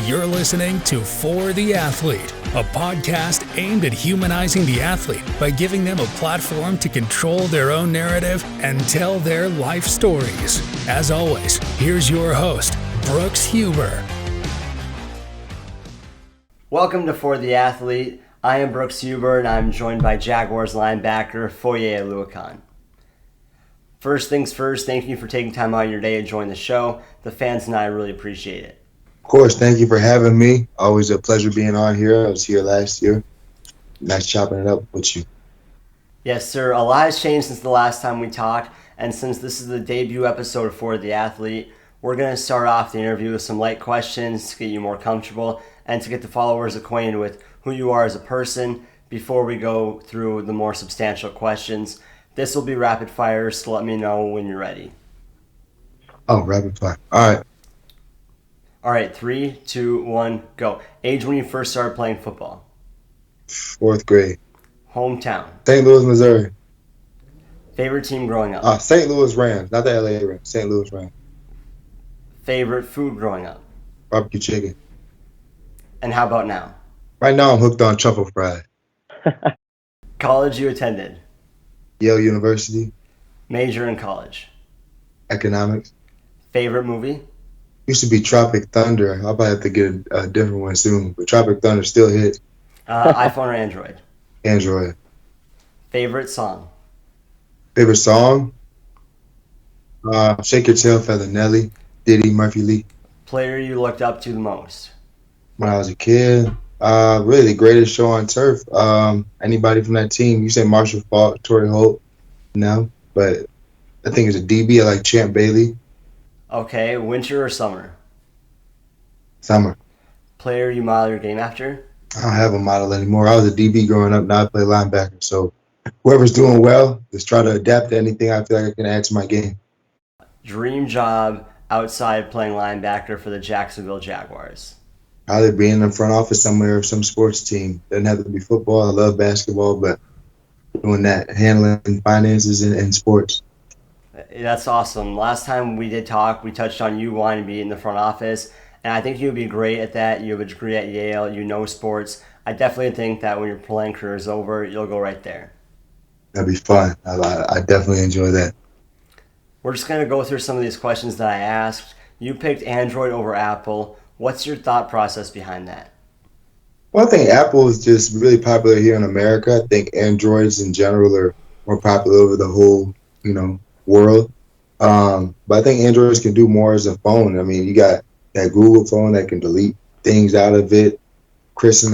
You're listening to For the Athlete, a podcast aimed at humanizing the athlete by giving them a platform to control their own narrative and tell their life stories. As always, here's your host, Brooks Huber. Welcome to For the Athlete. I am Brooks Huber, and I'm joined by Jaguars linebacker Foye Oluokun. First things first, thank you for taking time out of your day to join the show. The fans and I really appreciate it. Of course, thank you for having me. Always a pleasure being on here. I was here last year. Nice chopping it up with you. Yes, sir. A lot has changed since the last time we talked, and since this is the debut episode of For the Athlete, we're going to start off the interview with some light questions to get you more comfortable and to get the followers acquainted with who you are as a person before we go through the more substantial questions. This will be rapid fire, so let me know when you're ready. Oh, rapid fire. All right. All right, 3, 2, 1, go. Age when you first started playing football. 4th grade. Hometown. St. Louis, Missouri. Favorite team growing up. St. Louis Rams, not the LA Rams. St. Louis Rams. Favorite food growing up. Barbecue chicken. And how about now? Right now I'm hooked on truffle fries. College you attended. Yale University. Major in college. Economics. Favorite movie. Used to be Tropic Thunder. I'll probably have to get a different one soon. But Tropic Thunder still hits. iPhone or Android. Android. Favorite song. Favorite song? Shake Your Tail Feather, Nelly, Diddy, Murphy Lee. Player you looked up to the most. When I was a kid, really the greatest show on turf. Anybody from that team? You say Marshall Faulk, Torrey Holt? No, but I think it's a DB. I like Champ Bailey. Okay, winter or summer? Summer. Player you model your game after? I don't have a model anymore. I was a DB growing up. Now I play linebacker. So whoever's doing well, just try to adapt to anything I feel like I can add to my game. Dream job outside playing linebacker for the Jacksonville Jaguars? Either being in the front office somewhere or some sports team. Doesn't have to be football. I love basketball, but doing that, handling finances and sports. That's awesome. Last time we did talk, we touched on you wanting to be in the front office, and I think you'd be great at that. You have a degree at Yale. You know sports. I definitely think that when your playing career is over, you'll go right there. That'd be fun. I definitely enjoy that. We're just going to go through some of these questions that I asked. You picked Android over Apple. What's your thought process behind that? Well, I think Apple is just really popular here in America. I think Androids in general are more popular over the whole, world. But I think Androids can do more as a phone. I mean, you got that Google phone that can delete things out of it, crisping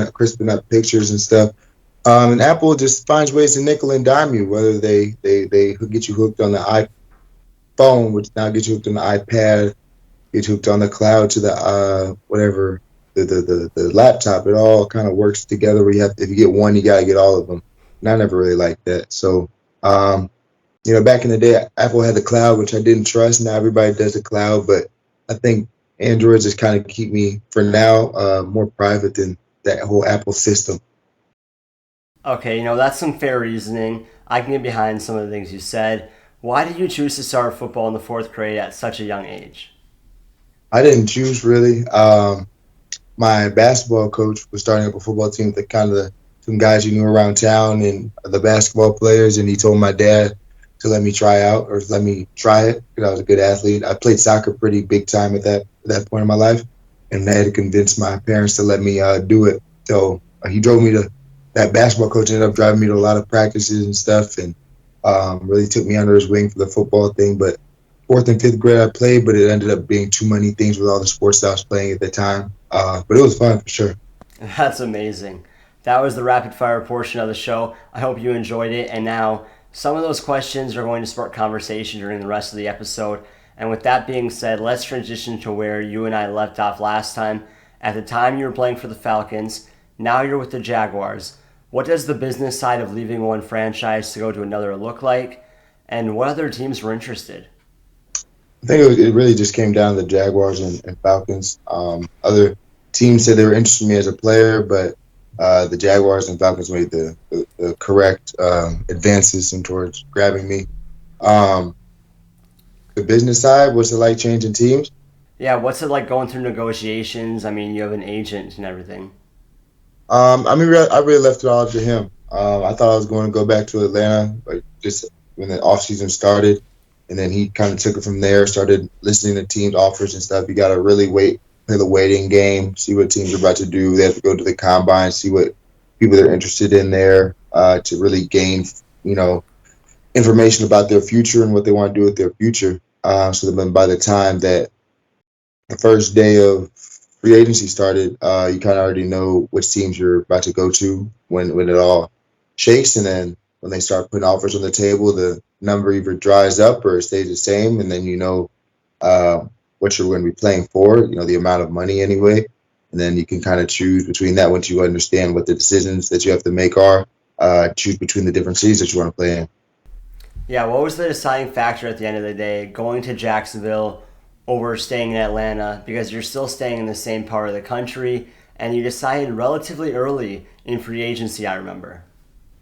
up pictures and stuff. And Apple just finds ways to nickel and dime you, whether they get you hooked on the iPhone, which now gets you hooked on the iPad, get you hooked on the cloud to the whatever the laptop. It all kind of works together. Where if you get one, you got to get all of them. And I never really liked that. So, back in the day, Apple had the cloud, which I didn't trust. Now everybody does the cloud, but I think Androids just kind of keep me, for now, more private than that whole Apple system. Okay, that's some fair reasoning. I can get behind some of the things you said. Why did you choose to start football in the 4th grade at such a young age? I didn't choose, really. My basketball coach was starting up a football team with some guys he knew around town and the basketball players, and he told my dad to let me try out or let me try it because I was a good athlete. I played soccer pretty big time at that point in my life, and I had to convince my parents to let me do it. So he drove me to that basketball coach ended up driving me to a lot of practices and stuff, and really took me under his wing for the football thing. But 4th and 5th grade I played, but it ended up being too many things with all the sports that I was playing at the time. But it was fun for sure. That's amazing. That was the rapid fire portion of the show. I hope you enjoyed it. And now some of those questions are going to spark conversation during the rest of the episode. And with that being said, let's transition to where you and I left off last time. At the time you were playing for the Falcons, now you're with the Jaguars. What does the business side of leaving one franchise to go to another look like? And what other teams were interested? I think it really just came down to the Jaguars and Falcons. Other teams said they were interested in me as a player, but the Jaguars and Falcons made the correct advances towards grabbing me. The business side, what's it like changing teams? Yeah, what's it like going through negotiations? I mean, you have an agent and everything. I mean, I really left it all up to him. I thought I was going to go back to Atlanta, like just when the off season started, and then he kind of took it from there. Started listening to teams' offers and stuff. You got to really play the waiting game, see what teams are about to do. They have to go to the combine, see what people they're interested in there to really gain, you know, information about their future and what they want to do with their future. So then by the time that the first day of free agency started, you kind of already know which teams you're about to go to when it all shakes, and then when they start putting offers on the table, the number either dries up or it stays the same, and then you know uh, what you're going to be playing for. You know the amount of money anyway, and then you can kind of choose between that once you understand what the decisions that you have to make are. Choose between the different cities that you want to play in. Yeah, what was the deciding factor at the end of the day, going to Jacksonville over staying in Atlanta? Because you're still staying in the same part of the country, and you decided relatively early in free agency, I remember.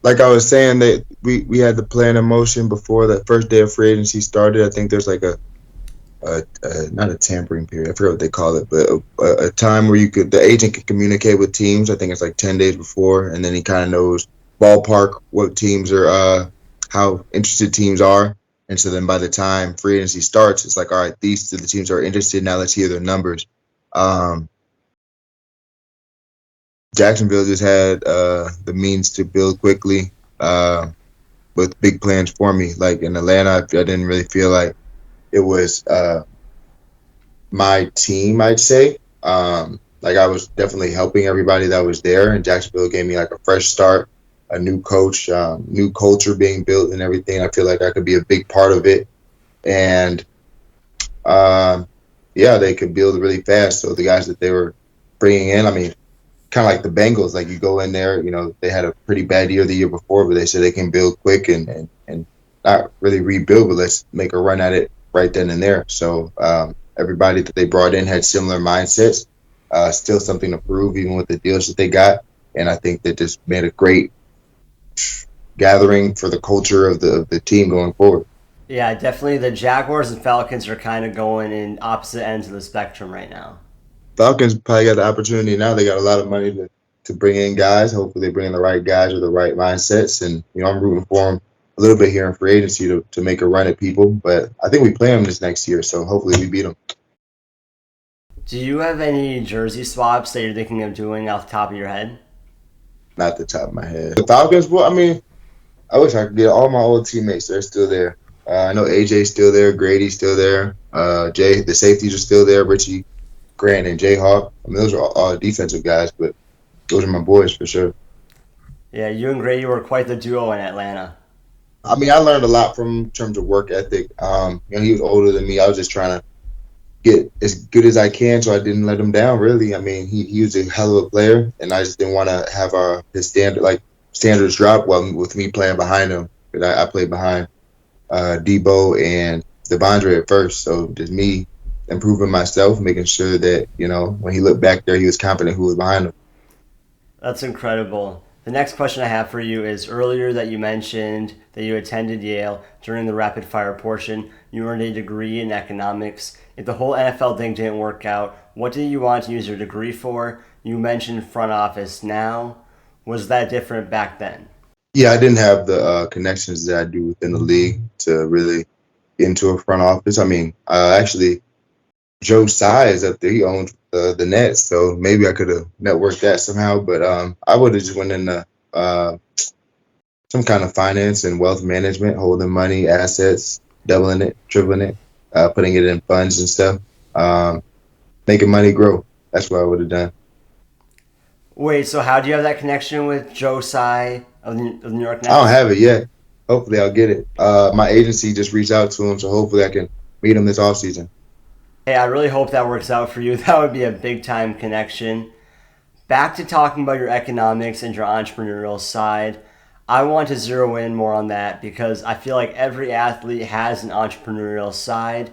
Like I was saying, that we had the plan in motion before the first day of free agency started. I think there's like a not a tampering period. I forget what they call it, but a time where the agent can communicate with teams. I think it's like 10 days before, and then he kind of knows ballpark what teams are, how interested teams are, and so then by the time free agency starts, it's like, all right, these are the teams that are interested. Now let's hear their numbers. Um, Jacksonville just had the means to build quickly with big plans for me. Like in Atlanta, I didn't really feel like it was my team, I'd say. Like I was definitely helping everybody that was there, and Jacksonville gave me like a fresh start, a new coach, new culture being built, and everything. I feel like I could be a big part of it, and um, yeah, they could build really fast. So the guys that they were bringing in, I mean, kind of like the Bengals, like you go in there, you know, they had a pretty bad year the year before, but they said they can build quick and not really rebuild, but let's make a run at it right then and there. So everybody that they brought in had similar mindsets, still something to prove, even with the deals that they got. And I think that just made a great gathering for the culture of the team going forward. Yeah, definitely the Jaguars and Falcons are kind of going in opposite ends of the spectrum right now. Falcons probably got the opportunity now. They got a lot of money to bring in guys. Hopefully, they bring in the right guys with the right mindsets. And you know, I'm rooting for them a little bit here in free agency to make a run at people. But I think we play them this next year, so hopefully we beat them. Do you have any jersey swaps that you're thinking of doing off the top of your head? Not the top of my head. The Falcons, well, I mean, I wish I could get all my old teammates. They're still there. I know AJ's still there. Grady's still there. Jay, the safeties are still there. Richie Grant and Jayhawk. I mean, those are all defensive guys, but those are my boys for sure. Yeah, you and Grady were quite the duo in Atlanta. I mean, I learned a lot from him in terms of work ethic. You know, he was older than me. I was just trying to get as good as I can, so I didn't let him down. Really, I mean, he was a hell of a player, and I just didn't want to have his standards drop while with me playing behind him. But I played behind Debo and Devondre at first, so just me improving myself, making sure that you know when he looked back there, he was confident who was behind him. That's incredible. The next question I have for you is earlier that you mentioned that you attended Yale during the rapid fire portion. You earned a degree in economics. If the whole NFL thing didn't work out, what did you want to use your degree for? You mentioned front office now. Was that different back then? Yeah, I didn't have the connections that I do within the league to really get into a front office. I mean, actually, Joe Tsai is up there. He owns the Nets, so maybe I could have networked that somehow. But I would have just went into uh, some kind of finance and wealth management, holding money, assets, doubling it, tripling it, putting it in funds and stuff, um, making money grow. That's what I would have done. Wait, so how do you have that connection with Joe Tsai of the New York I don't Nets? have it yet. Hopefully, I'll get it. My agency just reached out to him, so hopefully, I can meet him this offseason. Hey, I really hope that works out for you. That would be a big time connection. Back to talking about your economics and your entrepreneurial side. I want to zero in more on that because I feel like every athlete has an entrepreneurial side,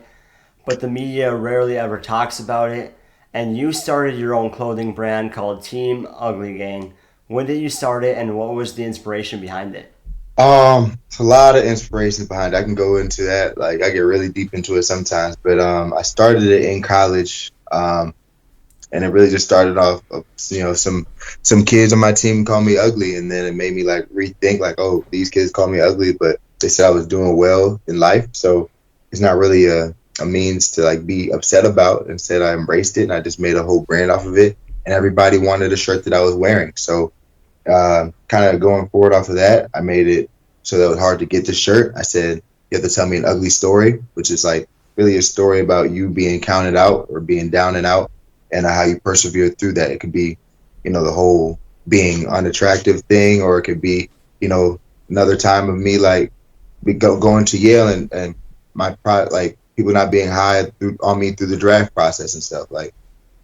but the media rarely ever talks about it. And you started your own clothing brand called Team Ugly Gang. When did you start it and what was the inspiration behind it? It's a lot of inspiration behind it. I can go into that. Like I get really deep into it sometimes, but I started it in college. And it really just started off of, some kids on my team called me ugly, and then it made me like rethink like, oh, these kids call me ugly, but they said I was doing well in life, so it's not really a means to like be upset about. Instead, I embraced it and I just made a whole brand off of it, and everybody wanted a shirt that I was wearing. So kind of going forward off of that, I made it so that it was hard to get the shirt. I said, you have to tell me an ugly story, which is like really a story about you being counted out or being down and out, and how you persevere through that. It could be, the whole being unattractive thing, or it could be, another time of me like going to Yale and like people not being high on me through the draft process and stuff like.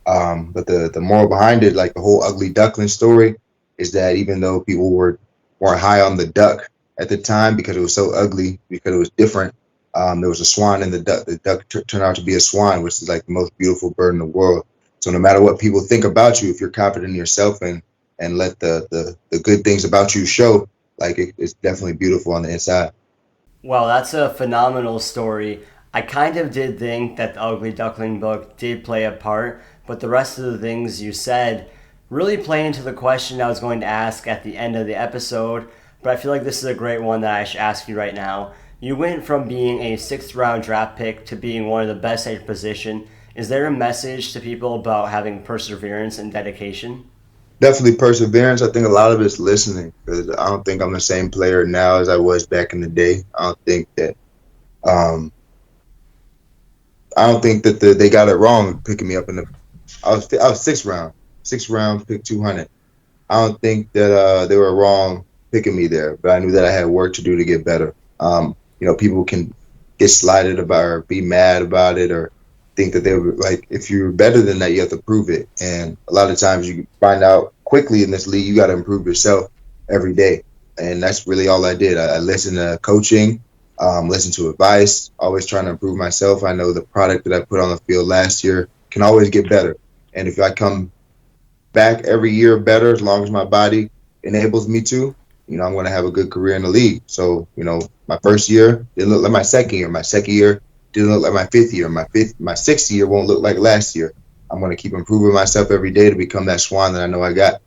But the moral behind it, like the whole ugly duckling story, is that even though people weren't high on the duck at the time because it was so ugly, because it was different, there was a swan in the duck. The duck turned out to be a swan, which is like the most beautiful bird in the world. So no matter what people think about you, if you're confident in yourself and let the good things about you show, like it's definitely beautiful on the inside. Well, that's a phenomenal story. I kind of did think that the Ugly Duckling book did play a part, but the rest of the things you said really play into the question I was going to ask at the end of the episode. But I feel like this is a great one that I should ask you right now. You went from being a sixth round draft pick to being one of the best at your position. Is there a message to people about having perseverance and dedication? Definitely perseverance. I think a lot of it's listening, because I don't think I'm the same player now as I was back in the day. Um, I don't think that they got it wrong picking me up in the. I was sixth round, pick 200. I don't think that they were wrong picking me there, but I knew that I had work to do to get better. People can get slighted about or be mad about it, or think that they were like, if you're better than that, you have to prove it. And a lot of times you find out quickly in this league, you got to improve yourself every day. And that's really all I did. I listened to coaching, listened to advice, always trying to improve myself. I know the product that I put on the field last year can always get better. And if I come back every year better, as long as my body enables me to, I'm going to have a good career in the league. So, my first year didn't look like my second year. My second year didn't look like my fifth year. My sixth year won't look like last year. I'm going to keep improving myself every day to become that swan that I know I got.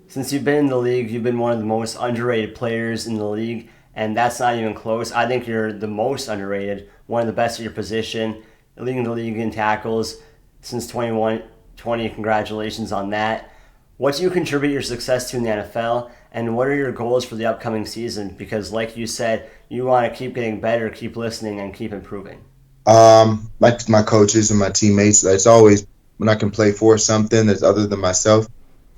Since you've been in the league, you've been one of the most underrated players in the league, and that's not even close. I think you're the most underrated, one of the best at your position, leading the league in tackles since 21-20. Congratulations on that. What do you contribute your success to in the NFL, and what are your goals for the upcoming season? Because, like you said, you want to keep getting better, keep listening, and keep improving. My coaches and my teammates. It's always when I can play for something that's other than myself.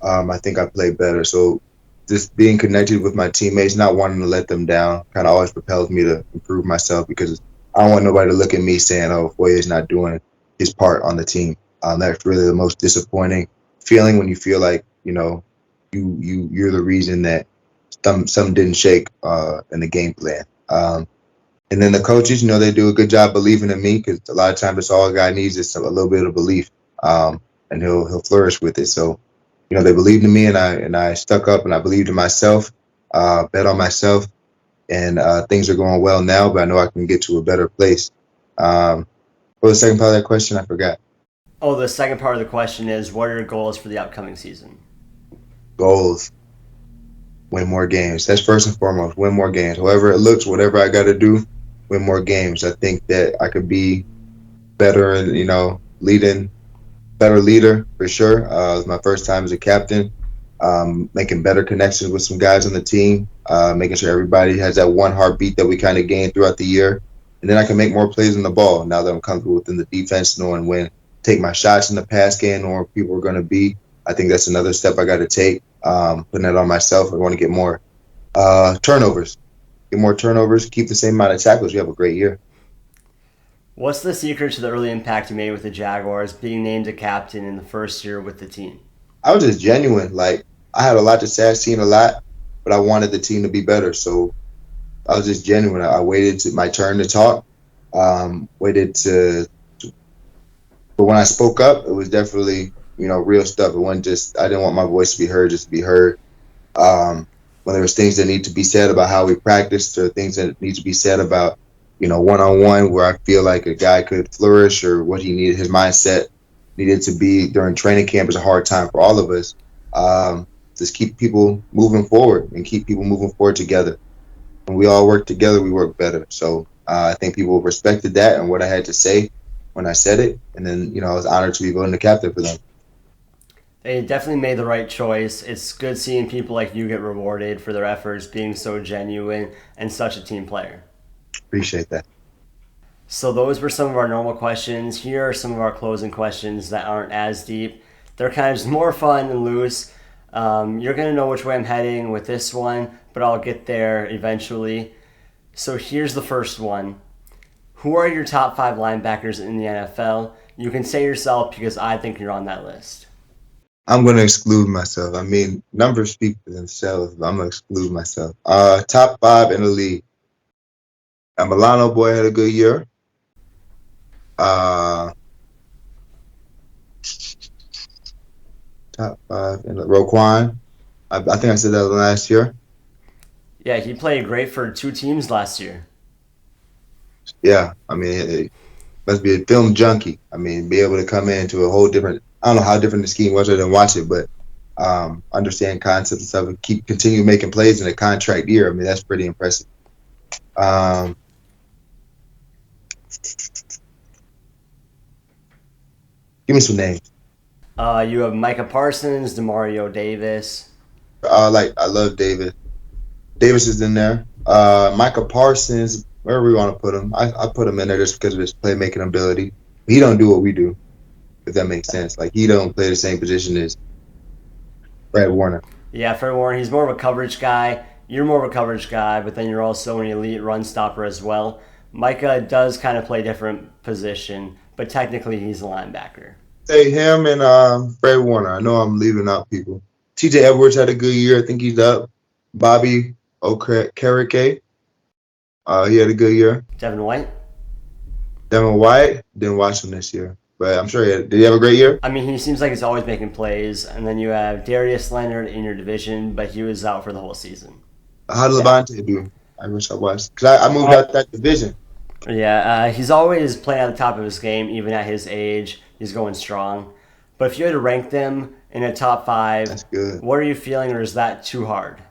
I think I play better. So just being connected with my teammates, not wanting to let them down, kind of always propels me to improve myself, because I don't want nobody to look at me saying, "Oh, Foye is not doing his part on the team." That's really the most disappointing feeling, when you feel like you're the reason that some didn't shake in the game plan. And then the coaches, they do a good job believing in me, because a lot of times it's all a guy needs is a little bit of belief, and he'll flourish with it. So they believed in me, and I stuck up, and I believed in myself, bet on myself, and things are going well now. But I know I can get to a better place. What was the second part of that question? I forgot. Oh, the second part of the question is, what are your goals for the upcoming season? Goals: win more games. That's first and foremost. Win more games. However it looks, whatever I got to do, win more games. I think that I could be better, and leading better leader for sure. It was my first time as a captain. Making better connections with some guys on the team, making sure everybody has that one heartbeat that we kind of gained throughout the year. And then I can make more plays on the ball now that I'm comfortable within the defense, knowing when to take my shots in the pass game, or where people are going to be. I think that's another step I got to take, putting that on myself. I want to get more turnovers, keep the same amount of tackles. You have a great year. What's the secret to the early impact you made with the Jaguars, being named a captain in the first year with the team? I was just genuine. Like, I had a lot to say. I've seen a lot, but I wanted the team to be better. So I was just genuine. I waited to my turn to talk. Waited but when I spoke up, it was definitely real stuff. It wasn't just, I didn't want my voice to be heard just to be heard. Um, when there was things that need to be said about how we practiced or things that need to be said about, one-on-one where I feel like a guy could flourish or what he needed, his mindset needed to be during training camp is a hard time for all of us. Just keep people moving forward and keep people moving forward together. When we all work together, we work better. So I think people respected that and what I had to say when I said it. And then, I was honored to be voted the captain for them. They definitely made the right choice. It's good seeing people like you get rewarded for their efforts, being so genuine and such a team player. Appreciate that. So those were some of our normal questions. Here are some of our closing questions that aren't as deep. They're kind of just more fun and loose. You're going to know which way I'm heading with this one, but I'll get there eventually. So here's the first one. Who are your top 5 linebackers in the NFL? You can say yourself because I think you're on that list. I'm going to exclude myself. I mean, numbers speak for themselves, but I'm going to exclude myself. Top 5 in the league. Milano boy had a good year. Top 5 in the Roquan. I think I said that last year. Yeah, he played great for 2 teams last year. Yeah, I mean, it must be a film junkie. I mean, be able to come into a whole different. I don't know how different the scheme was. I didn't watch it, but understand concepts and stuff and continue making plays in a contract year. I mean, that's pretty impressive. Give me some names. You have Micah Parsons, Demario Davis. I love Davis. Davis is in there. Micah Parsons, wherever we want to put him, I put him in there just because of his playmaking ability. He don't do what we do, if that makes sense. Like, he don't play the same position as Fred Warner. Yeah, Fred Warner, he's more of a coverage guy. You're more of a coverage guy, but then you're also an elite run stopper as well. Micah does kind of play a different position, but technically he's a linebacker. Say him and Fred Warner. I know I'm leaving out people. TJ Edwards had a good year. I think he's up. Bobby Okereke. He had a good year. Devin White? Devin White, didn't watch him this year. But I'm sure did he have a great year? I mean, he seems like he's always making plays. And then you have Darius Leonard in your division, but he was out for the whole season. How did Levante do? I wish I watched. Because I moved out that division. Yeah, he's always playing at the top of his game, even at his age. He's going strong. But if you had to rank them in a top 5, that's good. What are you feeling, or is that too hard?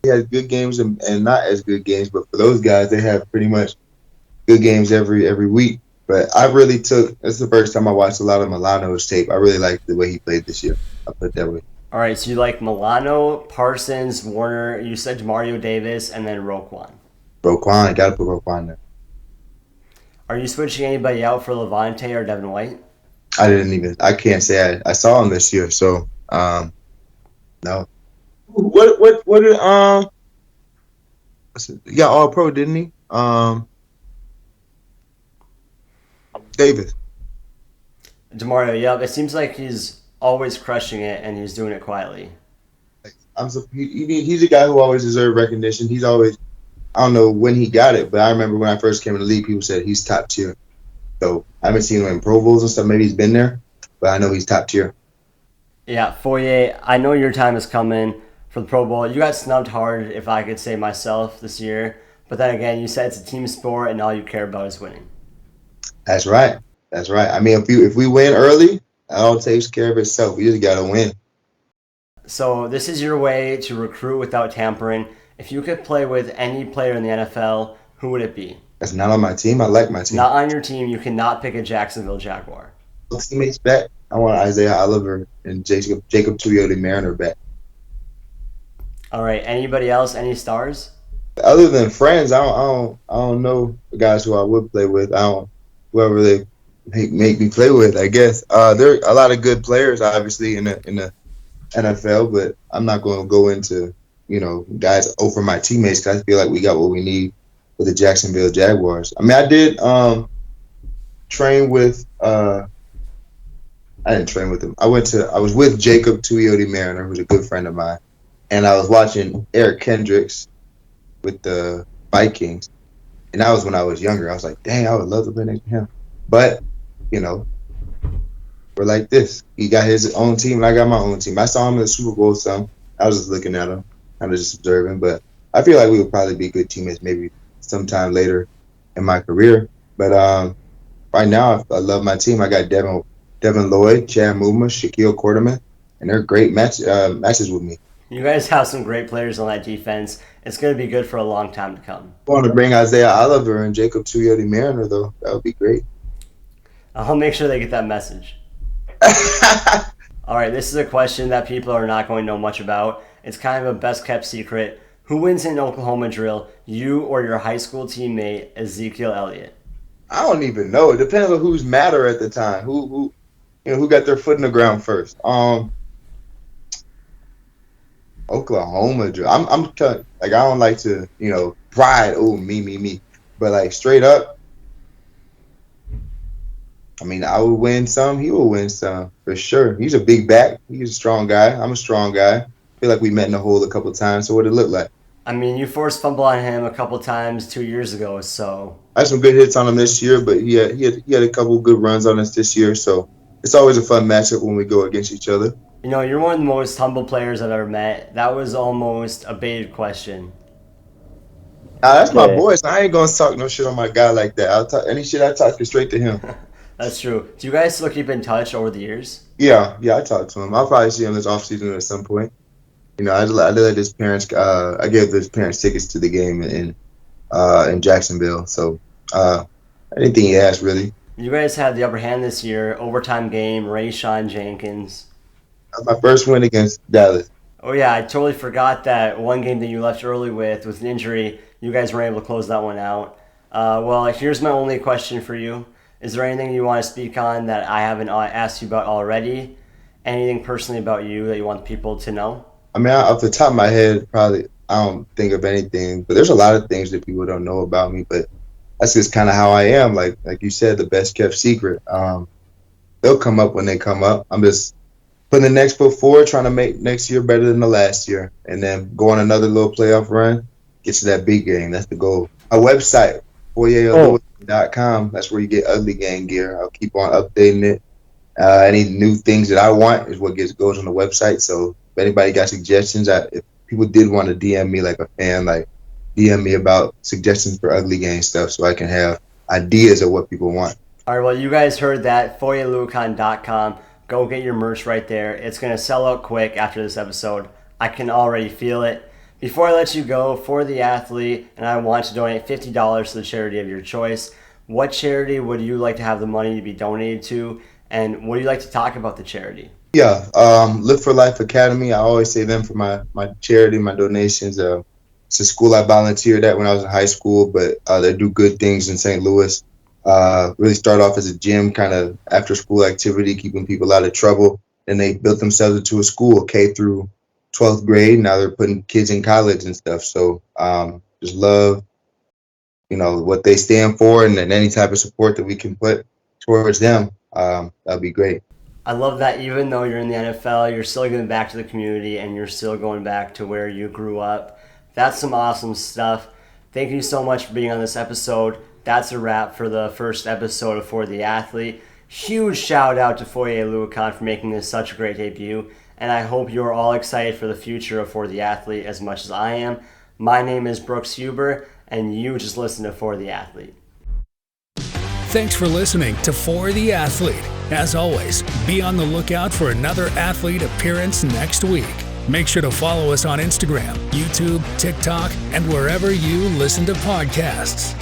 He has good games and not as good games, but for those guys, they have pretty much good games every week. But I really that's the first time I watched a lot of Milano's tape. I really liked the way he played this year. I'll put it that way. All right, so you like Milano, Parsons, Warner, you said Demario Davis, and then Roquan. Roquan, got to put Roquan there. Are you switching anybody out for Levante or Devin White? I can't say I saw him this year, so no. What did he got all pro, didn't he? Davis. Demario, yeah, it seems like he's always crushing it and he's doing it quietly. He's a guy who always deserved recognition. He's always, I don't know when he got it, but I remember when I first came in the league, people said he's top tier. So I haven't seen him in Pro Bowls and stuff. Maybe he's been there, but I know he's top tier. Yeah, Foye, I know your time is coming for the Pro Bowl. You got snubbed hard, if I could say myself, this year. But then again, you said it's a team sport and all you care about is winning. That's right. That's right. I mean, if we win early, it all takes care of itself. We just got to win. So this is your way to recruit without tampering. If you could play with any player in the NFL, who would it be? That's not on my team. I like my team. Not on your team. You cannot pick a Jacksonville Jaguar. Teammates back. I want Isaiah Oliver and Jacob Tuioti Mariner back. All right. Anybody else? Any stars? Other than friends, I don't know the guys who I would play with. Whoever they make me play with, I guess. There are a lot of good players, obviously, in the NFL, but I'm not going to go into guys over my teammates because I feel like we got what we need with the Jacksonville Jaguars. I mean, I did train with. I didn't train with him. I was with Jacob Tuioti Mariner, who's a good friend of mine, and I was watching Eric Kendricks with the Vikings, and that was when I was younger. I was like, dang, I would love to be next to him. But, we're like this. He got his own team, and I got my own team. I saw him in the Super Bowl some. I was just looking at him. kind of just observing. But I feel like we would probably be good teammates maybe sometime later in my career. But right now, I love my team. I got Devin Lloyd, Chad Muma, Shaquille Quarterman, and they're great matches with me. You guys have some great players on that defense. It's going to be good for a long time to come. I want to bring Isaiah Oliver and Jacob Tuyoti Mariner, though. That would be great. I'll make sure they get that message. All right, this is a question that people are not going to know much about. It's kind of a best-kept secret. Who wins in Oklahoma drill, you or your high school teammate, Ezekiel Elliott? I don't even know. It depends on who's madder at the time. Who got their foot in the ground first. Oklahoma drill. I'm like, I don't like to, pride. Oh, me. But like straight up, I mean, I would win some. He will win some for sure. He's a big back. He's a strong guy. I'm a strong guy. I feel like we met in the hole a couple times. So what it look like? I mean, you forced fumble on him a couple times 2 years ago, so. I had some good hits on him this year, but he had a couple good runs on us this year. So it's always a fun matchup when we go against each other. You're one of the most humble players I've ever met. That was almost a baited question. That's my boy. So I ain't gonna talk no shit on my guy like that. I'll talk any shit I talk it straight to him. That's true. Do you guys still keep in touch over the years? Yeah, I talk to him. I'll probably see him this offseason at some point. I let his parents. I gave his parents tickets to the game in Jacksonville. So anything he asked, really. You guys had the upper hand this year. Overtime game. Rayshawn Jenkins. My first win against Dallas. Oh yeah, I totally forgot that one game that you left early with an injury. You guys were able to close that one out. Well, here's my only question for you. Is there anything you want to speak on that I haven't asked you about already? Anything personally about you that you want people to know? I mean, off the top of my head, probably I don't think of anything. But there's a lot of things that people don't know about me. But that's just kind of how I am. Like you said, the best kept secret. They'll come up when they come up. I'm just putting the next foot forward, trying to make next year better than the last year, and then go on another little playoff run, get to that big game. That's the goal. Our website, Foye.com. That's where you get Ugly Gang gear. I'll keep on updating it. Any new things that I want is what goes on the website. So if anybody got suggestions, if people did want to DM me like a fan, like DM me about suggestions for Ugly Gang stuff so I can have ideas of what people want. All right, well, you guys heard that. Oluokun.com. Go get your merch right there. It's going to sell out quick after this episode. I can already feel it. Before I let you go, for the athlete, and I want to donate $50 to the charity of your choice, what charity would you like to have the money to be donated to, and would you like to talk about the charity? Yeah, Live for Life Academy. I always say them for my charity, my donations. It's a school I volunteered at when I was in high school, but they do good things in St. Louis. Really start off as a gym, kind of after school activity, keeping people out of trouble. And they built themselves into a school, K through 12th grade. Now they're putting kids in college and stuff. So just love, what they stand for, and then any type of support that we can put towards them. That'd be great. I love that even though you're in the NFL, you're still giving back to the community and you're still going back to where you grew up. That's some awesome stuff. Thank you so much for being on this episode. That's a wrap for the first episode of For the Athlete. Huge shout out to Foye Oluokun for making this such a great debut, and I hope you're all excited for the future of For the Athlete as much as I am. My name is Brooks Huber, and you just listen to For the Athlete. Thanks for listening to For the Athlete. As always, be on the lookout for another athlete appearance next week. Make sure to follow us on Instagram, YouTube, TikTok, and wherever you listen to podcasts.